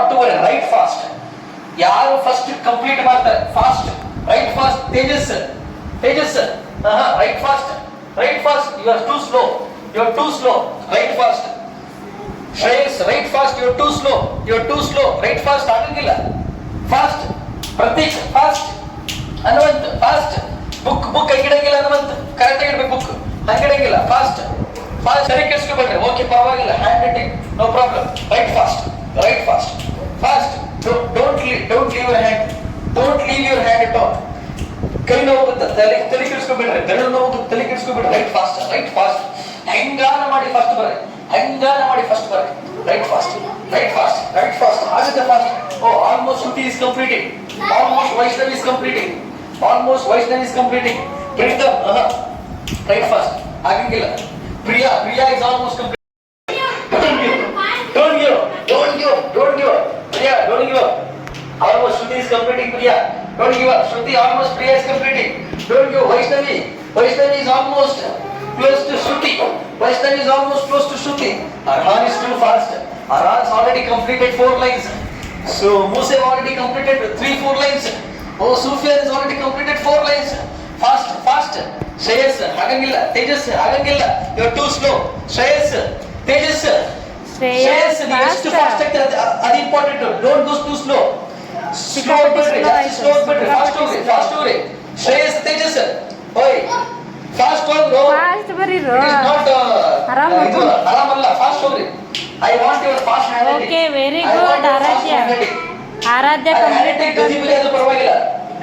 Not to worry, write fast. ಯಾರು first complete ಮಾಡ್ತಾರೆ fast, write fast. Tejas, Tejas, write fast, write fast. You are too slow, you are too slow, write fast. Shreyas, write fast. You are too slow, you are too slow, write fast. ಆಗಂಗಿಲ್ಲ, fast. Prateek, fast. Hanumanth, fast. Book book ಹಂಗಿಡಂಗಿಲ್ಲ Hanumanth, correct ಆಗಿಡ್ಬೇಕು book, ಹಂಗಿಡಂಗಿಲ್ಲ, fast fast. ಸರಿ ಕೆಲ್ಸ್ಕೊಬೇಡ್ರಿ, okay ಪರವಾಗಿಲ್ಲ, handwriting no problem, write fast, write fast, fast. Don't leave your hand, don't leave your hand at all. ಕೈ ನೋವುತ್ತೆ, ತಲೆ ಕೆಡಿಸ್ಕೊಬೇಡ್ರಿ, ಬೆರಳು ನೋವು, ತಲೆ ಕೆಡಿಸ್ಕೊಬೇಡ್ರಿ, ರೈಟ್ ಫಾಸ್ಟ್, ರೈಟ್ ಫಾಸ್ಟ್. ಹೆಂಗಾನ ಮಾಡಿ ಫಸ್ಟ್ ಬರ್ರಿ, ಹೆಂಗಾನ ಮಾಡಿ ಫಸ್ಟ್ ಬರ್ರಿ, write fast, write fast, write fast. ಆಗುತ್ತೆ fast. Oh, almost Shruti is completing, almost Vaishnavi is completing, almost Vaishnavi is completing. Preetham, write fast. ಆಗಂಗಿಲ್ಲ. Priya, Priya is almost complete. Don't give up. Priya, don't give up. Almost Shruti is completing. Priya, don't give up. Shruti, almost Priya is completing. Don't give up. Vaishnavi, Vaishnavi is almost close to Shruti. Vaishnavi is almost close to Shruti. Arhan is too fast. Arhan has already completed 4 lines. So Musa already completed 3-4 lines. Oh, Sufyan has already completed 4 lines. Fast, fast. Shreyas, agangilla. Tejas, agangilla. You are too slow. Shreyas, Tejas. Shreyas, next fast ಆಗ್ತಾರೆ, ಅದು important. Don't go too slow, slow ಬಿಡ್ರಿ, ಜಾಸ್ತಿ slow ಬಿಡ್ರಿ, fast ಹೋಗ್ರಿ, fast ಹೋಗ್ರಿ. ಶ್ರೇಯಸ್, ತೇಜಸ್, ಓಯ್ fast ಹೋಗ್ರು, fast ಬರೀರು, ಆರಾಮಲ್ಲ, ಫಾಸ್ಟ್ ಹೋಗ್ರಿ. I want your fast handwriting. Okay, very good. Aradhya complete. ಗಜಿಬಿಜಿ ಆದ್ರೂ ಪರವಾಗಿಲ್ಲ,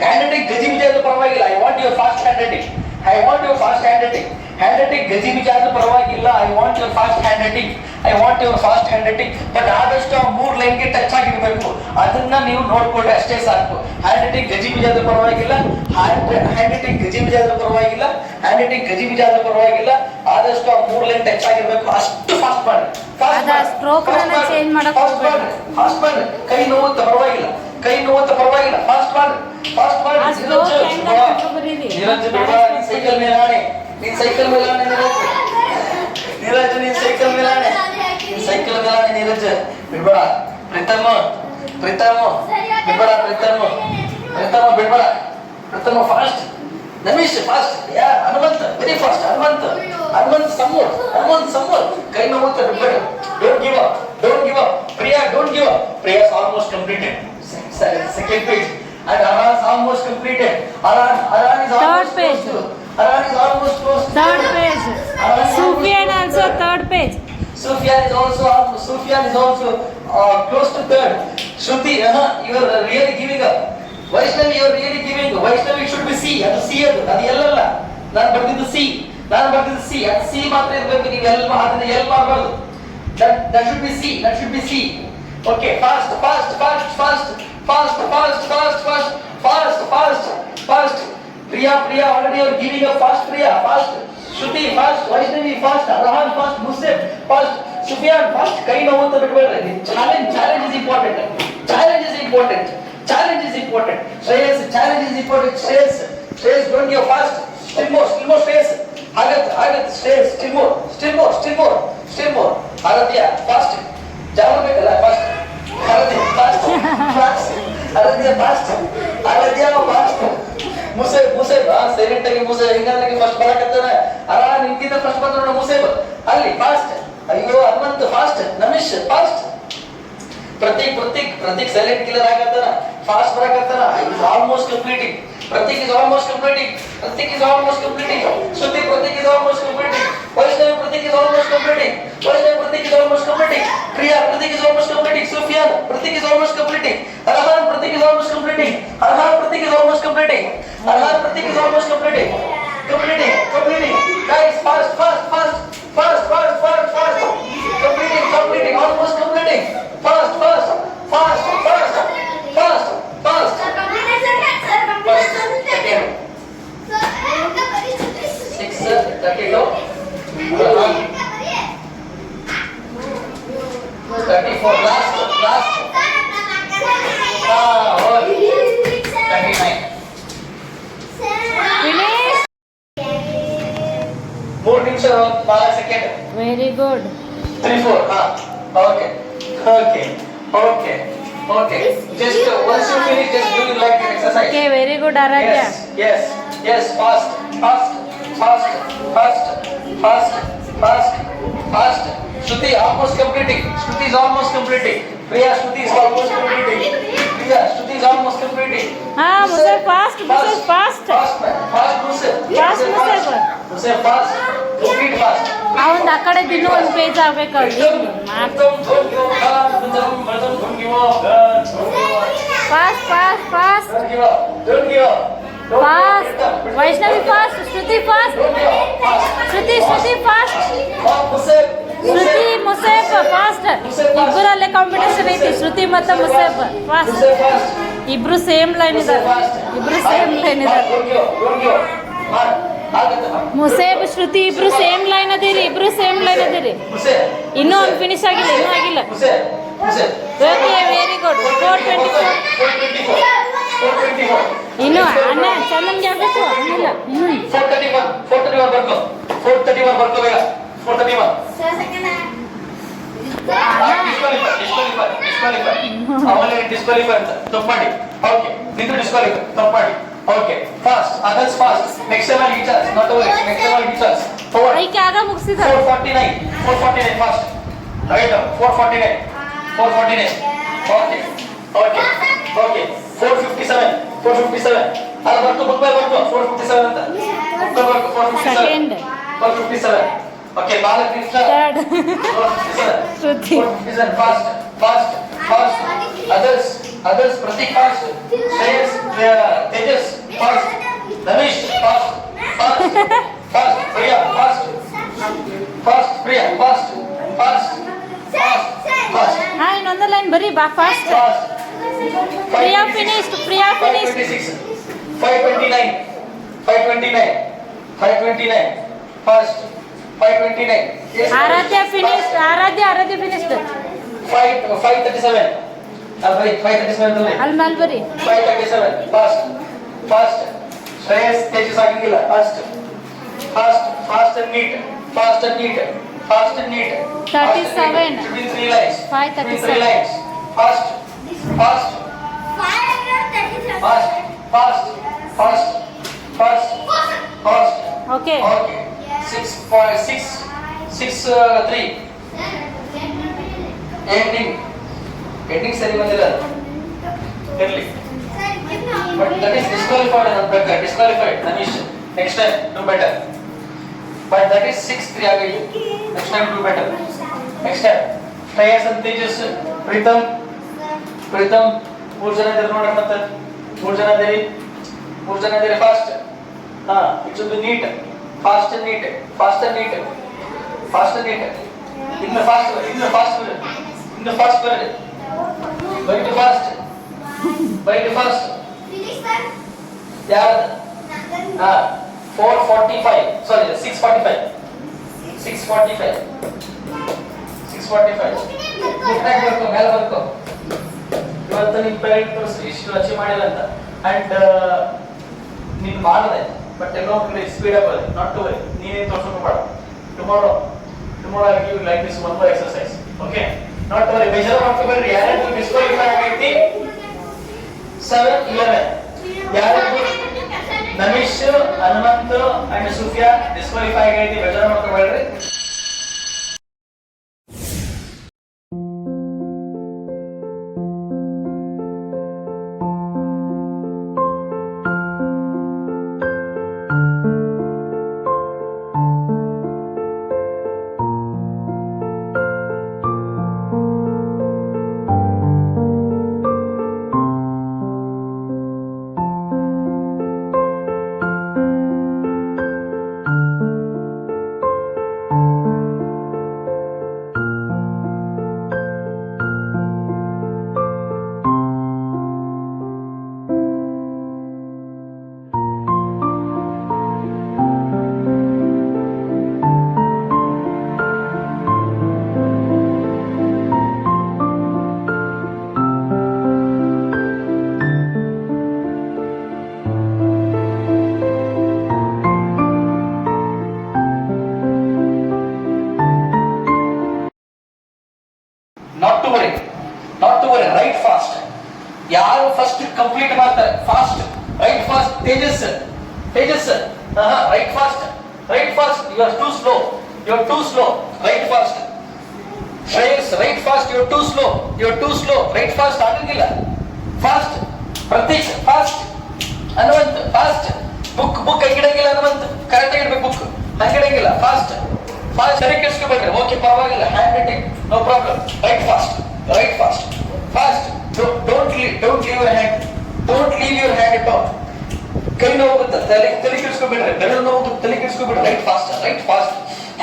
ಹ್ಯಾಂಡ್ ರೈಟಿಂಗ್ ಗಜಿಬಿಜಿ ಆದ್ರೂ ಪರವಾಗಿಲ್ಲ. I want your fast handwriting, I want your fast handwriting. Handwriting ಗಜಿಬಿಜಿ ಆದ್ರೂ ಪರವಾಗಿಲ್ಲ, I want your fast handwriting, I want your fast handwriting. But ಆದಷ್ಟು ಆ 3 ಲೈನ್ಗೆ ಟಚ್ ಆಗಿರ್ಬೇಕು, ಅದನ್ನ ನೀವು ನೋಡ್ಕೊಂಡ್ರೆ ಅಷ್ಟೇ ಸಾಕು. ಹ್ಯಾಂಡ್ ರೈಟಿಂಗ್ ಗಜಿಬಿಜಿ ಆದ್ರೂ ಪರವಾಗಿಲ್ಲ, ಹ್ಯಾಂಡ್ ರೈಟಿಂಗ್ ಗಜಿಬಿಜಿ ಆದ್ರೂ ಪರವಾಗಿಲ್ಲ, ಹ್ಯಾಂಡ್ ರೈಟಿಂಗ್ ಗಜಿಬಿಜಿ ಆದ್ರೂ ಪರವಾಗಿಲ್ಲ. ಆದಷ್ಟು ಆ 3 ಲೈನ್ ಟಚ್ ಆಗಿರ್ಬೇಕು, ಅಷ್ಟು ಫಾಸ್ಟ್ ಮಾಡಿ, ಫಾಸ್ಟ್ ಮಾಡಿ. ಕೈ ನೋವುತ್ತ ಪರವಾಗಿಲ್ಲ, ಕೈ ನೋವುತ್ತ ಪರವಾಗಿಲ್ಲ, ಫಾಸ್ಟ್ ಮಾಡಿ, ಫಾಸ್ಟ್ ಮಾಡಿ. ನಿರಂಜ್ ಬೇಡ, ನೀನ್ ಸೈಕಲ್ ಮೇಲೆ ಆಣೆ, ನೀನ್ ಸೈಕಲ್ ಮೇಲೆ ಆಣೆ ನೀರಜ್, ನೀನ್ ಸೈಕಲ್ ಮೇಲೆ ಆಣೆ, ನೀನ್ ಸೈಕಲ್ ಮೇಲೆ ಆಣೆ ನೀರಜ್, ಬಿಡ್ಬೇಡ. ಪ್ರೀತಮ್, ಪ್ರೀತಮ್ ಬಿಡ್ಬೇಡ, ಪ್ರೀತಮ್, ಪ್ರೀತಮ್ ಬಿಡ್ಬೇಡ, ಪ್ರೀತಮ್ ಫಾಸ್ಟ್. ನಮೀಶ್ ಫಾಸ್ಟ್. ಯಾ, ಹನುಮಂತ್ ವೆರಿ ಫಾಸ್ಟ್. ಹನುಮಂತ್, ಹನುಮಂತ್ ಸಮೂರ್, ಹನುಮಂತ್ ಸಮೂರ್. ಕೈ ನೋವುತ್ತ ಬಿಡ್ಬೇಡ. Don't give up, don't give up. Priya, don't give up. Priya is almost completed. Second page. And Aran is almost completed. Aran is almost close to. Aran is almost close to. Third page. Sufyan also third page. Sufyan is also close to third. Shruti, you are really giving up. Vaishnavi, you are really giving up. Vaishnavi should be C. ಅದು C ಅದು ಎಲ್ಲಲ್ಲ. ನಾನು ಬರ್ತಿದ್ದು C. ಅದು C ಮಾತ್ರ ಇರಬೇಕು. ನೀವು ಅದನ್ನ L ಮಾಡಬಾರ್ದು. That should be C. That should be C. Okay, fast. Priya, already you are giving up. Fast, Priya, fast. Shruti, fast. Vaishnavi, fast. Arhan, fast. Musib, fast. Sufyan, fast. Kai novutta bitbedri. Challenge is important. Shreyas, challenge is important. Shreyas, don't give fast. Still more, Shreyas. Agat, Shreyas, still more. Aradhya, fast. ಜಾಗಬೇಕಲ್ಲ, fast. Aradhya, fast. Aradhya, fast. Museb silent ಆಗಿ ಹಿಂಗಾಗಿ first ಬರಕತ್ತಾನ. ನಿಮ್ಗಿಂತ first ಬಂದ ನೋಡ ಮುಸೇಬ್ ಅಲ್ಲಿ fast. ಅಯ್ಯೋ, Hanumanth fast. Namish fast. Prateek silent killer ಆಗತ್ತಾನ, fast ಬರಕತ್ತಾನ. Almost completing. Pratik is almost completing. Shruti, Pratik is almost completing. Vaishnavi, Pratik is almost completing. Priya, Pratik is almost completing. Sufyan, Pratik is almost completing. Arhan, Pratik is almost completing. Pratik is almost completing. Guys, fast. Completing, almost completing. Fast. Last. 39. Finish. 4 ನಿಮಿಷ 4 second. Very good. 3-4. Okay. Okay. Just once you finish, just do like an exercise. Okay very good Aradhya Yes, yes, yes. Fast, fast, fast, fast, fast, fast, fast. Shruti almost completing. Shruti is almost completing. Priya, Shruti is almost completing. Priya, Shruti is almost completing. ಹಾ Muse fast Muse fast Fast, man. Fast, Musab. Fast, Musab. Musab, fast. Complete fast. ಅವನ್ ಆ ಕಡೆ ದಿನ ಒಂದು page ಆಗ್ಬೇಕು fast fast fast fast Vaishnavi fast Shruti fast Shruti Shruti fast Shruti ಮುಸೇಫ್ fast ಇಬ್ಬರಲ್ಲೇ competition ಐತಿ ಶ್ರುತಿ ಮತ್ತು ಮುಸೇಫ್ ಫಾಸ್ಟ್ ಇಬ್ರು ಸೇಮ್ ಲೈನ್ ಇದ್ದಾರೆ ಇಬ್ರು ಸೇಮ್ ಲೈನ್ ಇದ್ದಾರೆ ಮುಸೇಬ್ ಶ್ರುತಿ ಇಬ್ರು ಸೇಮ್ ಲೈನ್ ಅದಿರಿ ಇಬ್ರು ಸೇಮ್ ಲೈನ್ ಅದಿರಿ ಇನ್ನೂ ಒಂದು ಫಿನಿಶ್ ಆಗಿಲ್ಲ ಇನ್ನೂ ಆಗಿಲ್ಲ ಓಕೆ ವೆರಿ ಗುಡ್ 424 ಇನ್ನು ಅಣ್ಣ ಚಂದನ್ಗೆ ಆಗ್ಬೇಕು ಅನ್ನಿಲ್ಲ ಇನ್ನೂ 431 ಬರ್ಕೋ ಬೇಗ 431 ಅವನೇ ಡಿಸ್ಕ್ವಾಲಿಫೈ ಅಂತ ತಪ್ಪು ಮಾಡಿ ಓಕೆ ನಿಂದು ಡಿಸ್ಕ್ವಾಲಿಫೈ ತಪ್ಪು ಮಾಡಿ okay fast others fast next time ಅಲ್ಲಿ teachers not over next time ಅಲ್ಲಿ ಟೀಚರ್ಸ್ ಫಾರ್ವರ್ಡ್ ಐಕೆ ಆಗ ಮುಗಿಸಿದ 449 fast write 449 okay okay okay 457 ಅಲ್ಲ ಬರ್ತು ಬುಕ್ ಬರ್ತು 457 ಅಂತ ಬುಕ್ ಬರ್ತು 457 second 457 okay Balakrishna third Shruti fast others Pratik fast Shreyas Tejas fast Ramesh fast Priya fast Priya fast ಹಾ ಇನ್ನೊಂದು ಲೈನ್ ಬರೀ ಬಾ ಫಾಸ್ಟ್ ಪ್ರಿಯಾ ಫಿನಿಶ್ಡ್ 529 fast 529 ಆರಾಧ್ಯ ಫಿನಿಶ್ಡ್ ಆರಾಧ್ಯ ಫಿನಿಶ್ಡ್ 537 537 ಅಲ್ಲಿ ಮೇಲೆ ಬರೀ 537 fast Shreyas Tejas ಆಗಿಲ್ಲ fast and neat 37 between 3 lines 537 lines fast okay okay 6.6 ending ಸರಿ ಬಂದಿಲ್ಲ ಇರಲಿ but that is disqualified Nanish next time do better but that is 6-3 ಆಗಿದೆ next time do better next time Shreyas and Tejas Pritam ಮೂರು ಜನ ಇದ್ದಾರೆ ನೋಡ್ರಿ ಮತ್ತೆ ಮೂರು ಜನ ಇದ್ದಾರೆ fast it should be neat fast and neat in the fast bari fast ಯಾರು 445 sorry 645 ಗುಟ್ಟಾಗಿ ಬರ್ಕೋ ಮೇಲೆ ಬರ್ಕೋ ಇವತ್ತು ನಿನ್ ಪೇರೆಂಟ್ ತೋರಿಸಿ ಇಷ್ಟು ಅಚೀವ್ ಮಾಡಿಲ್ಲ ಅಂತ ಅಂಡ್ ನೀನ್ ಮಾಡಿದೆ ಬಟ್ ಎಲ್ಲೋ ಸ್ಪೀಡ್ ಅಪ್ ಇದೆ ನಾಟ್ ಟು ವರಿ ನೀನೇನು ತೋರಿಸೋಕೆ tomorrow I give you like this one more exercise okay not to worry major ಮಾಡ್ಕೋಬೇಡ್ರಿ ಯಾರ್ಯಾರು ಡಿಸ್ಕ್ವಾಲಿಫೈ ಆಗೈತಿ 7-11 ಯಾರ್ಯಾರು ನಮೀಶ್ ಹನುಮಂತ್ ಅಂಡ್ ಸುಫಿಯಾ ಡಿಸ್ಕ್ವಾಲಿಫೈ ಆಗೈತಿ ಮೆಜರ್ ಮಾಡ್ಕೋಬೇಡ್ರಿ ರೈಟ್ ಫಾಸ್ಟ್. ಯಾರು ಫಸ್ಟ್ ಕಂಪ್ಲೀಟ್ ಮಾಡ್ತಾರೆ fast, write fast. Tejas, Tejas, write fast, write fast. You are too slow, you are too slow, write fast. Shreyas, write fast. You are too slow, you are too slow, write fast ಆಗಂಗಿಲ್ಲ. Fast. Prateek fast. Hanumanth fast. Book book ಹಂಗಿಡಂಗಿಲ್ಲ Hanumanth, correct ಆಗಿ ಇಡ್ಬೇಕು book, ಹಂಗಿಡಂಗಿಲ್ಲ. Fast fast. ಸರಿ ಕೆಡ್ಸ್ಕೊಬೇಡ್ರಿ, okay ಪರವಾಗಿಲ್ಲ, handwriting no problem. Write fast, write fast, fast. Don't leave your hand, don't leave your hand at all. ಕೈ ನೋವುಗುತ್ತೆ, ತಲೆ ಕೆಡ್ಸ್ಕೊಬೇಡ್ರಿ, ಬೆರಳು ನೋವುಗುತ್ತೆ, ತಲೆ ಕೆಡ್ಸ್ಕೊಬೇಡ್ರಿ. Write fast, write fast.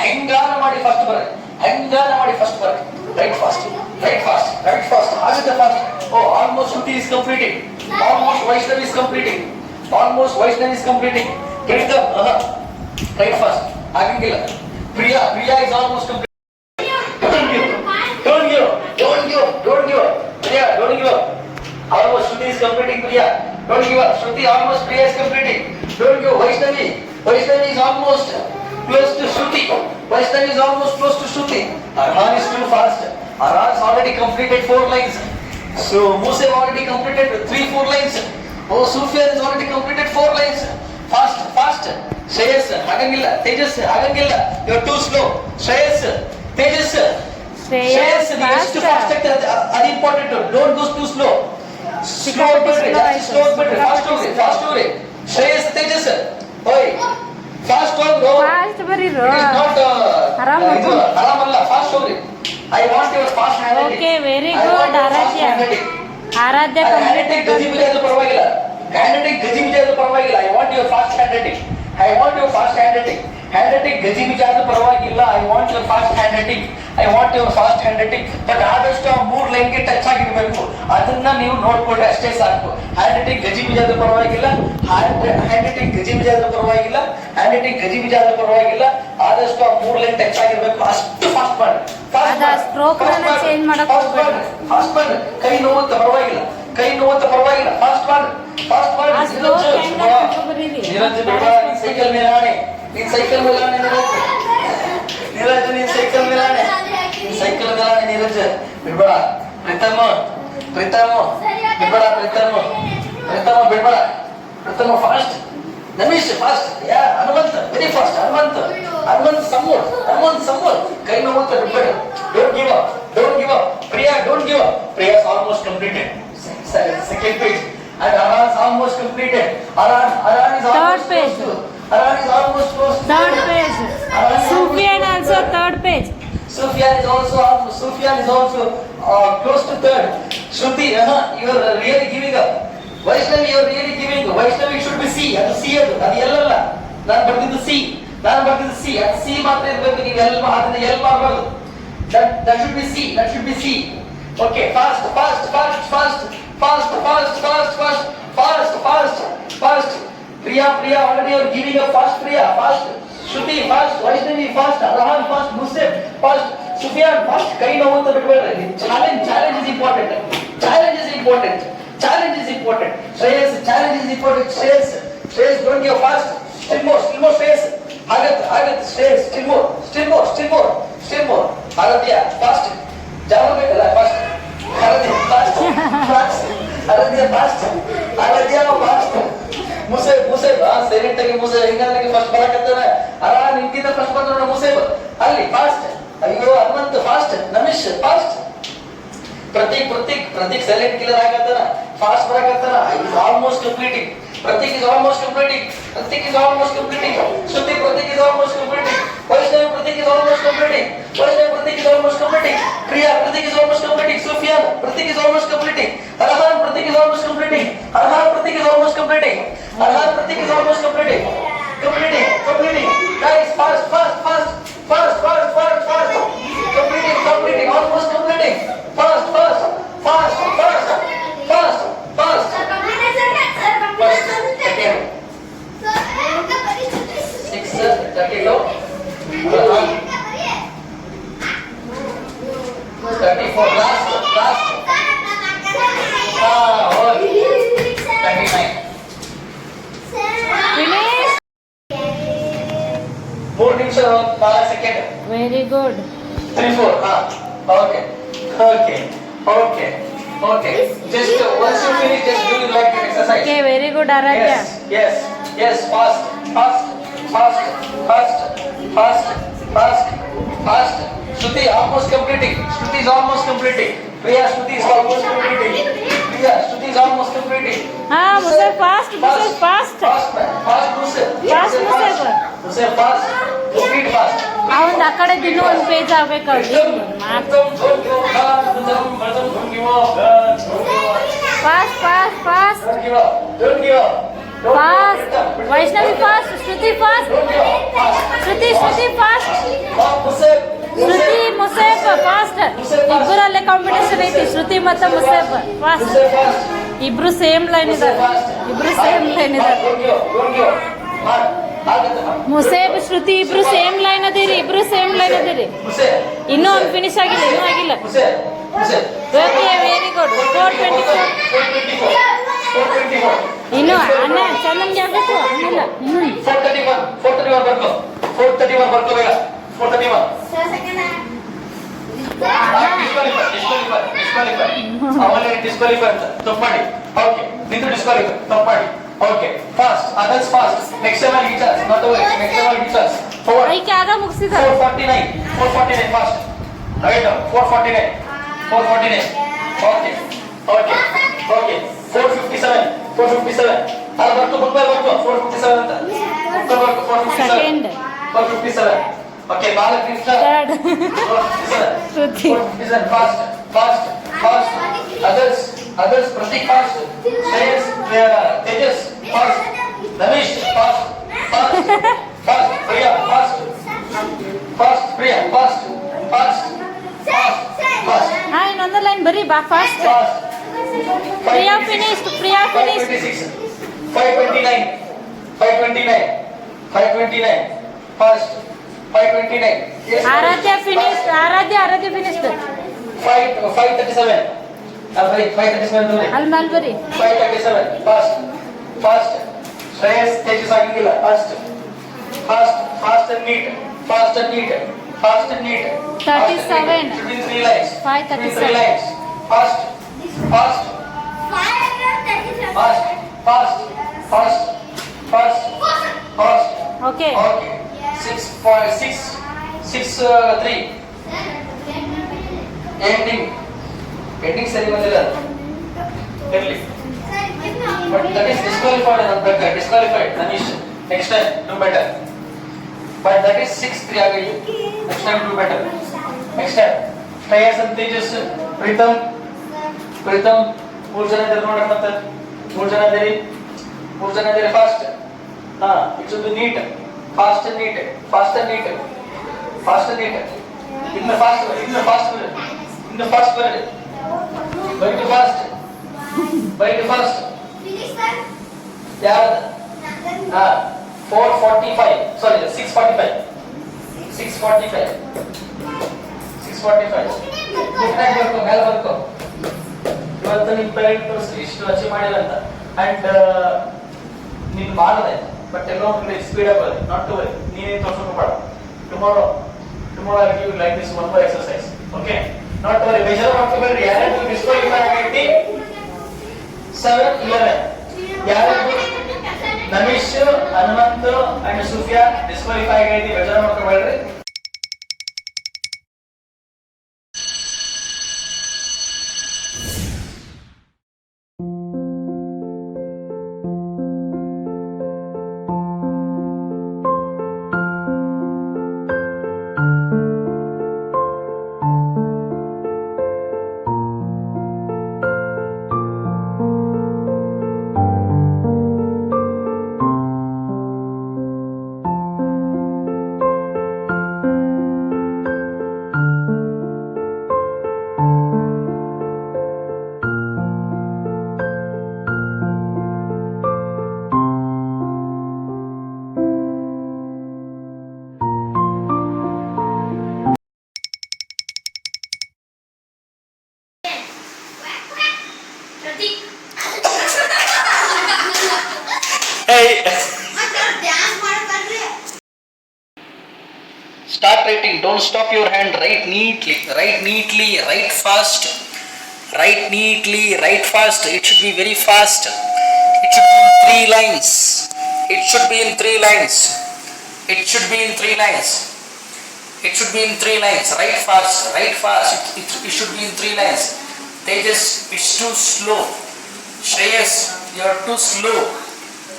ಹೆಂಗಾನ ಮಾಡಿ ಫಾಸ್ಟ್ ಬರ್ರಿ, ಹೆಂಗಾನ ಮಾಡಿ ಫಾಸ್ಟ್ ಬರ್ರಿ. Write fast, write fast, write fast. ಆಗುತ್ತೆ fast. Oh almost Shruti is completing, almost Vaishnavi is completing, almost Vaishnavi is completing. Preetham write fast ಆಗಂಗಿಲ್ಲ. Priya, Priya is almost complete. Don't give up, don't give up, don't give up, don't give up. Priya, don't give up. Almost Shruti is completing. Priya, don't give up. Shruti, almost Priya is completing. Don't give up. Vaishnavi, Vaishnavi is almost close to Shruti. Vaishnavi is almost close to Shruti. Arhan is too fast. Arhan has already completed 4 lines. So Musa already completed 3-4 lines. Oh, Sufyan has already completed 4 lines. Fast, fast. Shreyas, agangilla. Tejas, agangilla. You are too slow. Shreyas, Tejas. Shreyas ಎಷ್ಟು fast. Fast ಆಗ್ತದೆ ಅದು important. Don't go too slow, slow ಬಿಡ್ರಿ, ಜಾಸ್ತಿ slow ಬಿಡ್ರಿ, fast ಹೋಗ್ರಿ, fast ಹೋಗ್ರಿ. ಶ್ರೇಯಸ್, ತೇಜಸ್, ಓಯ್ fast ಹೋಗ್ರು. ಫಾಸ್ಟ್ ಬರೀರು. ನಾಟ್ ಆರಾಮ್ ಹೋಗು. ಆರಾಮಲ್ಲ, ಫಾಸ್ಟ್ ಹೋಗ್ರಿ. I want your fast handwriting. Okay, very good. Aradhya, Aradhya handwriting ಗಜಿಬಿಜಿ ಆದ್ರೂ ಪರವಾಗಿಲ್ಲ, ಹ್ಯಾಂಡ್ ರೈಟಿಂಗ್ ಗಜಿಬಿಜಿ ಆದ್ರೂ ಪರವಾಗಿಲ್ಲ. I want your fast handwriting, I want your fast handwriting. Handwriting ಗಜಿಬಿಜಿ ಆದ್ರೂ ಪರವಾಗಿಲ್ಲ. I want your fast handwriting, I want your fast handwriting. But ಆದಷ್ಟು ಆ 3 ಲೈನ್ಗೆ ಟಚ್ ಆಗಿರ್ಬೇಕು, ಅದನ್ನ ನೀವು ನೋಡ್ಕೊಂಡ್ರೆ ಅಷ್ಟೇ ಸಾಕು. ಹ್ಯಾಂಡ್ ರೈಟಿಂಗ್ ಗಜಿಬಿಜಿ ಆದ್ರೂ ಪರವಾಗಿಲ್ಲ, ಹ್ಯಾಂಡ್ ರೈಟಿಂಗ್ ಗಜಿಬಿಜಿ ಆದ್ರೂ ಪರವಾಗಿಲ್ಲ, ಹ್ಯಾಂಡ್ ರೈಟಿಂಗ್ ಗಜಿಬಿಜಿ ಆದ್ರೂ ಪರವಾಗಿಲ್ಲ. ಆದಷ್ಟು ಆ 3 ಲೈನ್ ಟಚ್ ಆಗಿರ್ಬೇಕು, ಅಷ್ಟು ಫಾಸ್ಟ್ ಮಾಡಿ. ಅದ stroke ಅನ್ನ change ಮಾಡಕ್ ಹೋಗ್ಬೇಡ್ರಿ. ಫಾಸ್ಟ್ ಮಾಡಿ. ಕೈ ನೋವುತ್ತೆ ಪರವಾಗಿಲ್ಲ, ಕೈ ನೋವುತ್ತೆ ಪರವಾಗಿಲ್ಲ, ಫಾಸ್ಟ್ ಮಾಡಿ, ಫಾಸ್ಟ್ ಮಾಡಿ. ಆ stroke ಹೆಂಗ್ ಹಾಕ್ಬೇಕು ಬರೀರಿ. ನೀರಜ್ ಬೇಡ, ನೀನ್ ಸೈಕಲ್ ಮೇಲೆ ಆಣೆ, ನೀನ್ ಸೈಕಲ್ ಮೇಲೆ ಆಣೆ. ನೀರಜ್ ನೀನ್ ಸೈಕಲ್ ಮೇಲೆ ಆಣೆ, ನೀನ್ ಸೈಕಲ್ ಮೇಲೆ ಆಣೆ. ನೀರಜ್ ಬಿಡ್ಬೇಡ. ಪ್ರೀತಮ್, ಪ್ರೀತಮ್ ಬಿಡ್ಬೇಡ, ಪ್ರೀತಮ್, ಪ್ರೀತಮ್ ಬಿಡ್ಬೇಡ, ಪ್ರೀತಮ್ ಫಾಸ್ಟ್. ನಮೀಶ್ ಫಾಸ್ಟ್. ಯಾ ಹನುಮಂತ್ ವೆರಿ ಫಾಸ್ಟ್. ಹನುಮಂತ್, ಹನುಮಂತ್ ಸಮೂರ್, ಹನುಮಂತ್ ಸಮೂರ್. ಕೈ ನೋವುತ್ತೆ ಬಿಡ್ಬೇಡ. Don't give up, don't give up. Priya, don't give up. Priya is almost completed. Second page. And Aran is almost completed. Aran is almost page. close to. Aran is almost close to. Third page. Sufyan also third page. Sufyan is also close to third. Shruti, you are really giving up. Vaishnavi, you are really giving up. Vaishnavi should be C. ಅದು C ಅದು ಎಲ್ಲಲ್ಲ. ನಾನು ಬರ್ತಿದ್ದು C. ಅದು C ಮಾತ್ರ ಇರಬೇಕು. ನೀವು ಅದನ್ನ L ಮಾಡಬಾರ್ದು. That should be C. That should be C. Okay, fast, fast, fast, fast, fast, fast, fast, fast, fast, fast, fast. Priya, already you are giving up. Fast, Priya, fast. Shruti, fast. Vaishnavi, fast. Arhan, fast. Musib, fast. Sufyan, fast. Kai ನೋವುತ್ತೆ ಬಿಡಬೇಡ್ರಿ. Challenge is important. Challenge is important. Challenge is important. Shreyas, challenge is important. Shreyas, don't give fast. Still more, Shreyas. Agat, Shreyas, still more. Aradhya, fast. Java ಬೇಕಲ್ಲ, fast. Aradhya, fast. Aradhya, fast. Museb silent ಆಗಿ Museb ಹೆಂಗಾದ್ರೆ first ಬರಕತ್ತಾನ. ನಿಂತಿದ್ದ first ಬಂದ ನೋಡ ಮುಸೇಬ್ ಅಲ್ಲಿ fast. ಅಯ್ಯೋ Hanumanth fast. Namish fast. Prateek silent killer ಆಗತ್ತಾನ, fast ಬರಕತ್ತಾನ. Almost completing. Pratik is almost completing. Shruti, Pratik is almost completing. Vaishnavi, Pratik is almost completing. Priya, Pratik is almost completing. Sufyan, Pratik is almost completing. Arhan, Pratik is almost completing. Completing. Guys, fast. Completing. Almost completing. Fast. Very good. 3, 4. Okay. Okay. Just once you finish, just do like exercise. Okay, very good, Aradhya. Yes, yes, yes. Fast, fast, fast, fast, fast, fast, fast. Shruti almost completing. Shruti is almost completing. Priya, Shruti is almost completing. Priya, Shruti is almost completing. Ah, Musab, fast, Musab, fast. Fast, fast, Musab. Fast, Musab. Musab, fast. Complete fast. ಅವನ್ ಆ ಕಡೆ ದಿನ ಒಂದು page ಆಗ್ಬೇಕು fast fast fast fast Vaishnavi fast Shruti fast Shruti fast Shruti ಮುಸೇಫ್ fast ಇಬ್ಬರಲ್ಲೇ competition ಐತಿ ಶ್ರುತಿ ಮತ್ತು ಮುಸೇಫ್ fast ಇಬ್ರು ಸೇಮ್ ಲೈನ್ ಇದ್ದಾರೆ ಮುಸೇಬ್ ಶ್ರುತಿ ಇಬ್ರು ಸೇಮ್ ಲೈನ್ ಅದಿರಿ ಇನ್ನೂ ಒಂದು ಫಿನಿಶ್ ಆಗಿಲ್ಲ ಓಕೆ ವೆರಿ ಗುಡ್ 424 ಇನ್ನು ಅಣ್ಣ ಚಂದನ್ಗೆ ಆಗ್ಬೇಕು ಅನ್ನಿಲ್ಲ ಇನ್ನೂ 431 ಬರ್ಕೋ ಬೇಗ 431 ಡಿಸ್ಕ್ವಾಲಿಫೈ ಅಂತ ತಪ್ಪು ಮಾಡಿ ಓಕೆ ನಿಂತು ಡಿಸ್ಕ್ವಾಲಿಫೈ ತಪ್ಪು ಮಾಡಿ okay fast others fast next time ಅಲ್ಲಿ teachers not over next time ಅಲ್ಲಿ ಟೀಚರ್ಸ್ ಐಕೆ ಆಗ ಮುಗಿಸಿದ 449 ಫಾಸ್ಟ್ ರೈಟ್ 449 ಓಕೆ 457 ಅದು ಬರ್ಕೋ 457 ಅಂತ 457 ಓಕೆ ಬಾಲಕೃಷ್ಣ ಶ್ರುತಿ fast others Pratik fast Shreyas Tejas fast Danish fast Priya fast ಹಾ ಇನ್ನೊಂದು ಲೈನ್ ಬರೀ ಬಾ ಫಾಸ್ಟ್ ಪ್ರಿಯಾ ಫಿನಿಶ್ಡ್ 529 fast 529 ಆರಾಧ್ಯ ಫಿನಿಶ್ಡ್ 537 ಅಲ್ಲಿ ಮೇಲೆ ಬರೀ 537 fast Shreyas Tejas ಆಗಿಲ್ಲ fast and neat 37 between 3 lines 537 fast okay okay 6.63 ending ಸರಿ ಬಂದಿಲ್ಲ ಇರಲಿ but that is disqualified Manish next time do better but that is 6-3 ಆಗಿದೆ next time do better next time Shreyas and Tejas Pritam ಮೂರು ಜನ ಇದ್ದಾರೆ ನೋಡೋಣ ಮತ್ತೆ ಮೂರು ಜನ ಇದ್ದಾರೆ fast it should be neat fast and neat ಇನ್ನು ಫಾಸ್ಟ್ ಬರಲಿ ಬೈ ಟು ಫಾಸ್ಟ್ ಯಾರು 445 ಸಾರಿ 645 ಮೇಲೆ ಬರ್ಕೋ ಇವತ್ತು ನಿನ್ ಪೇರೆಂಟ್ ತೋರಿಸ್ಲಿ ಇಷ್ಟು ಅಚೀವ್ ಮಾಡಿಲ್ಲ ಅಂತ ಅಂಡ್ ನೀನು ಮಾಡಿದೆ ಬಟ್ ಎಲ್ಲೋ ಒಂದು ಕಡೆ ಸ್ಪೀಡ್ ಅಪ್ ಅಲ್ಲಿ ನಾಟ್ ಟು ವರಿ ನೀನೇ ತೋರ್ಸೋಕೆ ಬೇಡ tomorrow I give like this one more exercise okay not to worry ಬೇಜಾರು ಮಾಡ್ಕೋಬೇಡ್ರಿ ಯಾರು ಡಿಸ್ಕ್ವಾಲಿಫೈ ಆಗೈತಿ 7-11 ಯಾರು ನಮೀಶ್ ಹನುಮಂತ್ ಅಂಡ್ ಸುಫಿಯಾ ಡಿಸ್ಕ್ವಾಲಿಫೈ ಆಗೈತಿ ಬೇಜಾರು ಮಾಡ್ಕೋಬೇಡ್ರಿ Start writing. Don't stop your hand. Write neatly. Write fast. Write neatly, write fast. It should be very fast. It should be in 3 lines. It should be in 3 lines. It should be in 3 lines. It should be in 3 lines. Write fast. Write fast. It should be in 3 lines. Tejas, it's too slow. Shreyas, you are too slow.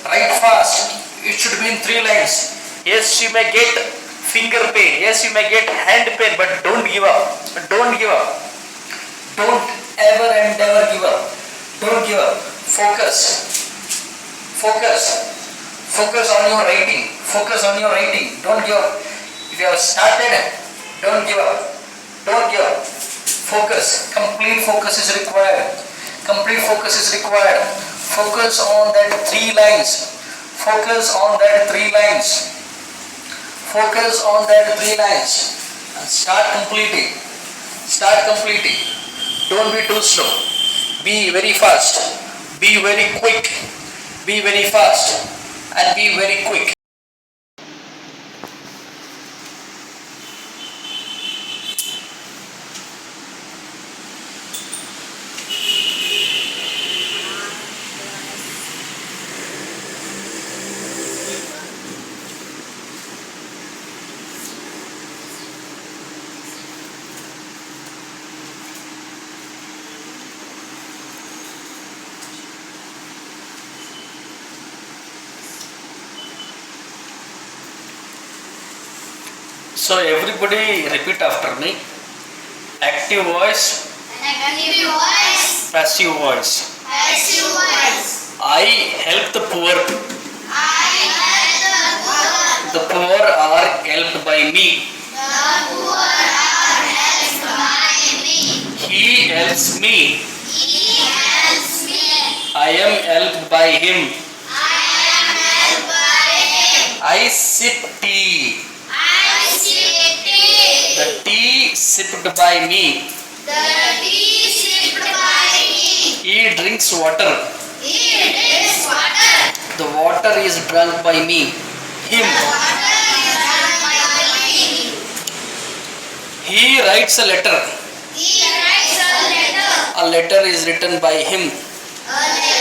Write fast. It should be in 3 lines. Yes, you may get finger pain. Yes, you may get hand pain, but don't give up. Don't give up. Don't ever and ever give up. Don't give up. Focus. Focus. Focus on your writing. Focus on your writing. Don't give up. If you have started, don't give up. Don't give up. Focus. Complete focus is required. Complete focus is required. Focus on that 3 lines. Focus on that 3 lines. Focus on that 3 lines. And start completing. Start completing. Don't be too slow. Be very fast. Be very quick. Be very fast. And be very quick. So everybody repeat after me. Active voice, Active voice. passive voice. Passive voice. I help the poor. I help the poor. The poor are helped by me. The poor are helped by me. He helps me. He helps me. I am helped by him. I am helped by him. I sip tea. I sip tea. The tea sipped by me. The tea sipped by me. He drinks water. He drinks water. The water is drunk by me. Him. Water is drunk by me. He writes a letter. He writes a letter. A letter is written by him. A letter